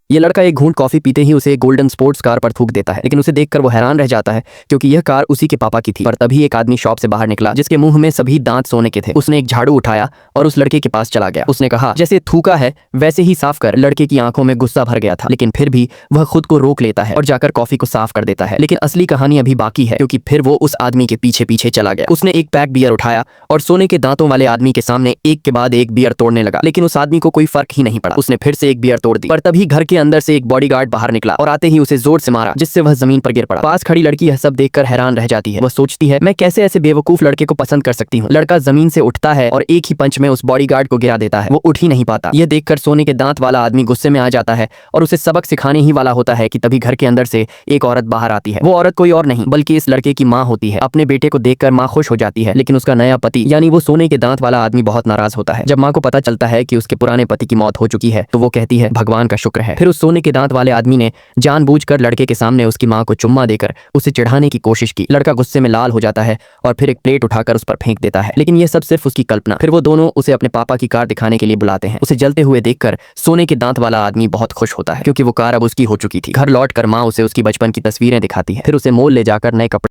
ये लड़का एक घूंट कॉफी पीते ही उसे एक गोल्डन स्पोर्ट्स कार पर थूक देता है, लेकिन उसे देखकर वो हैरान रह जाता है क्योंकि यह कार उसी के पापा की थी। पर तभी एक आदमी शॉप से बाहर निकला जिसके मुंह में सभी दांत सोने के थे। उसने एक झाड़ू उठाया और उस लड़के के पास चला गया। उसने कहा, जैसे थूका है वैसे ही साफ कर। लड़के की आंखों में गुस्सा भर गया था, लेकिन फिर भी वह खुद को रोक लेता है और जाकर कॉफी को साफ कर देता है। लेकिन असली कहानी अभी बाकी है, क्योंकि फिर वो उस आदमी के पीछे पीछे चला गया। उसने एक पैक बियर उठाया और सोने के दांतों वाले आदमी के सामने एक के बाद एक बियर तोड़ने लगा, लेकिन उस आदमी को कोई फर्क ही नहीं पड़ा। उसने फिर से एक बियर तोड़ दी, पर तभी घर के अंदर से एक बॉडीगार्ड बाहर निकला और आते ही उसे जोर से मारा, जिससे वह जमीन पर गिर पड़ा। पास खड़ी लड़की यह सब देखकर हैरान रह जाती है। वह सोचती है, मैं कैसे ऐसे बेवकूफ लड़के को पसंद कर सकती हूँ। लड़का जमीन से उठता है और एक ही पंच में उस बॉडीगार्ड को गिरा देता है। वो उठ ही नहीं पाता। यह देखकर सोने के दांत वाला आदमी गुस्से में आ जाता है और उसे सबक सिखाने ही वाला होता है कि तभी घर के अंदर से एक औरत बाहर आती है। वो औरत कोई और नहीं बल्कि इस लड़के की माँ होती है। अपने बेटे को देखकर माँ खुश हो जाती है, लेकिन उसका नया पति यानी वो सोने के दांत वाला आदमी बहुत नाराज होता है। जब माँ को पता चलता है कि उसके पुराने पति की मौत हो चुकी है तो वो कहती है, भगवान का शुक्र है। फिर उस सोने के दांत वाले आदमी ने जानबूझकर लड़के के सामने उसकी माँ को चुम्मा देकर उसे चिढ़ाने की कोशिश की। लड़का गुस्से में लाल हो जाता है और फिर एक प्लेट उठाकर उस पर फेंक देता है, लेकिन यह सब सिर्फ उसकी कल्पना। फिर वो दोनों उसे अपने पापा की कार दिखाने के लिए बुलाते हैं। उसे जलते हुए देखकर सोने के दांत वाला आदमी बहुत खुश होता है, क्योंकि वो कार अब उसकी हो चुकी थी। घर लौटकर माँ उसे उसकी बचपन की तस्वीरें दिखाती है, फिर उसे मॉल ले जाकर नए कपड़े